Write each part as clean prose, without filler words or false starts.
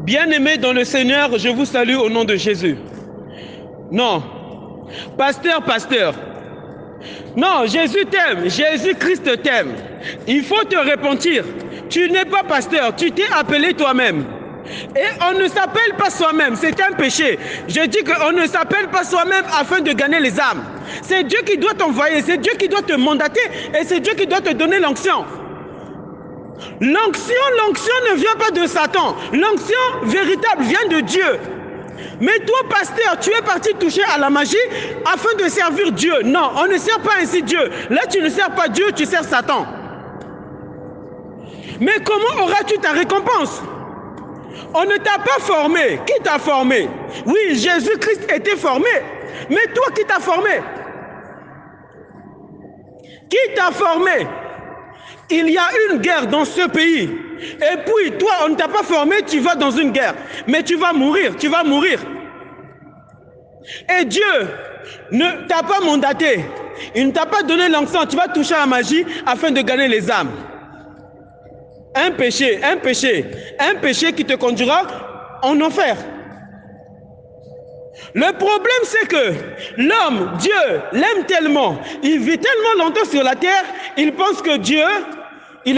Bien-aimés dans le Seigneur, je vous salue au nom de Jésus. Non. Pasteur. Non, Jésus t'aime, Jésus-Christ t'aime. Il faut te repentir. Tu n'es pas pasteur, tu t'es appelé toi-même. Et on ne s'appelle pas soi-même, c'est un péché. Je dis qu'on ne s'appelle pas soi-même afin de gagner les âmes. C'est Dieu qui doit t'envoyer, c'est Dieu qui doit te mandater et c'est Dieu qui doit te donner l'onction. L'onction ne vient pas de Satan. L'onction véritable vient de Dieu. Mais toi, pasteur, tu es parti toucher à la magie afin de servir Dieu. Non, on ne sert pas ainsi Dieu. Là, tu ne sers pas Dieu, tu sers Satan. Mais comment auras-tu ta récompense? On ne t'a pas formé. Qui t'a formé? Oui, Jésus-Christ était formé. Mais toi, qui t'a formé? Qui t'a formé? Il y a une guerre dans ce pays. Et puis, toi, on ne t'a pas formé, tu vas dans une guerre. Mais tu vas mourir, tu vas mourir. Et Dieu ne t'a pas mandaté. Il ne t'a pas donné l'onction, tu vas toucher à la magie afin de gagner les âmes. Un péché qui te conduira en enfer. Le problème, c'est que l'homme, Dieu, l'aime tellement, il vit tellement longtemps sur la terre, il pense que Dieu, il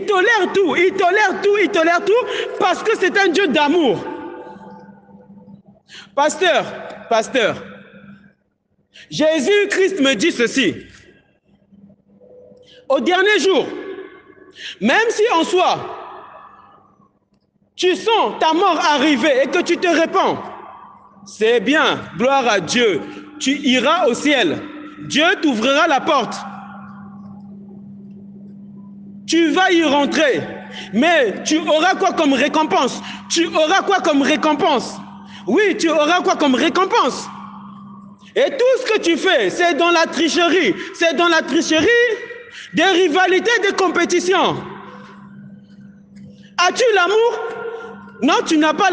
tolère tout, parce que c'est un Dieu d'amour. Pasteur, Jésus-Christ me dit ceci. Au dernier jour, même si en soi, tu sens ta mort arriver et que tu te répands, c'est bien, gloire à Dieu, tu iras au ciel. Dieu t'ouvrira la porte. Tu vas y rentrer. Mais tu auras quoi comme récompense? Oui, tu auras quoi comme récompense? Et tout ce que tu fais, c'est dans la tricherie. C'est dans la tricherie des rivalités, des compétitions. As-tu l'amour? Non, tu n'as pas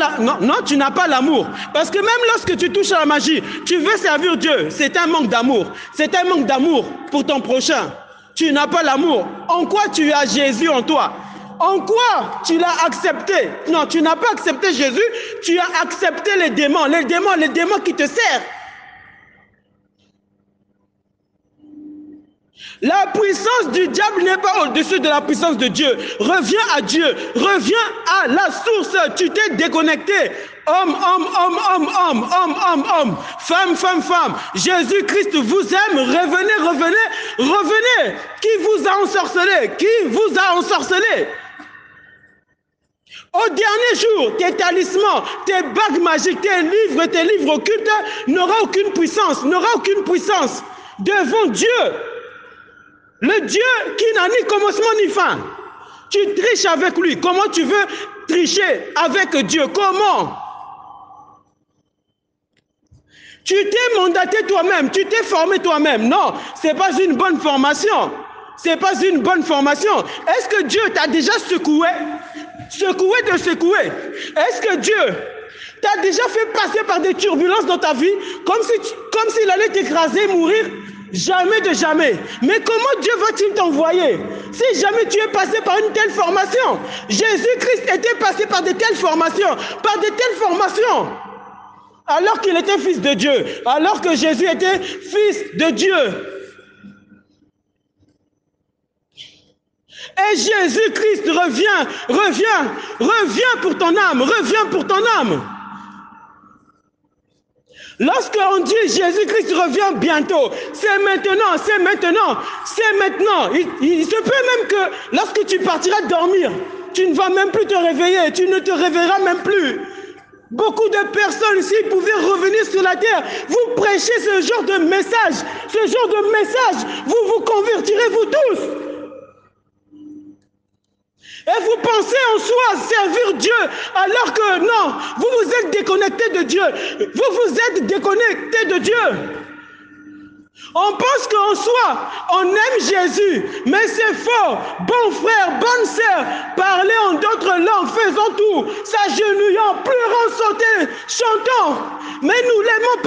l'amour. Parce que même lorsque tu touches à la magie, tu veux servir Dieu. C'est un manque d'amour. C'est un manque d'amour pour ton prochain. Tu n'as pas l'amour. En quoi tu as Jésus en toi? En quoi tu l'as accepté? Non, tu n'as pas accepté Jésus. Tu as accepté les démons qui te servent. La puissance du diable n'est pas au-dessus de la puissance de Dieu. Reviens à Dieu. Reviens à la source. Tu t'es déconnecté. Homme. Femme. Jésus-Christ vous aime. Revenez. Qui vous a ensorcelé? Au dernier jour, tes talismans, tes bagues magiques, tes livres occultes n'auront aucune puissance devant Dieu. Le Dieu qui n'a ni commencement ni fin. Tu triches avec lui. Comment tu veux tricher avec Dieu? Comment? Tu t'es mandaté toi-même. Tu t'es formé toi-même. Non, ce n'est pas une bonne formation. Est-ce que Dieu t'a déjà secoué? Est-ce que Dieu t'a déjà fait passer par des turbulences dans ta vie comme s'il allait t'écraser, mourir? Jamais de jamais. Mais comment Dieu va-t-il t'envoyer si jamais tu es passé par une telle formation? Jésus-Christ était passé par de telles formations. Alors qu'il était fils de Dieu. Alors que Jésus était fils de Dieu. Et Jésus-Christ revient pour ton âme. Lorsqu'on dit Jésus-Christ revient bientôt, c'est maintenant. Il se peut même que lorsque tu partiras dormir, tu ne vas même plus te réveiller, tu ne te réveilleras même plus. Beaucoup de personnes, s'ils pouvaient revenir sur la terre, vous prêchez ce genre de message, vous vous convertirez vous tous. Et vous pensez en soi servir Dieu alors que non, vous vous êtes déconnecté de Dieu. On pense qu'en soi, on aime Jésus, mais c'est faux. Bon frère, bonne sœur, parler en d'autres langues, faisons tout, s'agenouillant, pleurant, sautant, chantant. Mais nous l'aimons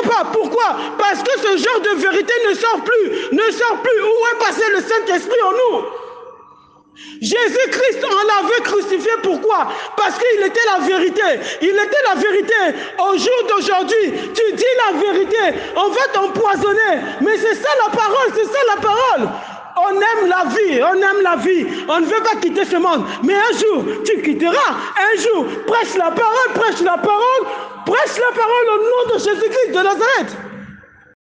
pas. Pourquoi? Parce que ce genre de vérité ne sort plus. Où est passé le Saint-Esprit en nous? Jésus-Christ, on l'avait crucifié. Pourquoi? Parce qu'il était la vérité. Il était la vérité. Au jour d'aujourd'hui, tu dis la vérité. On va t'empoisonner. Mais c'est ça la parole, c'est ça la parole. On aime la vie, on aime la vie. On ne veut pas quitter ce monde. Mais un jour, tu quitteras. Un jour, prêche la parole, prêche la parole. Prêche la parole au nom de Jésus-Christ de Nazareth.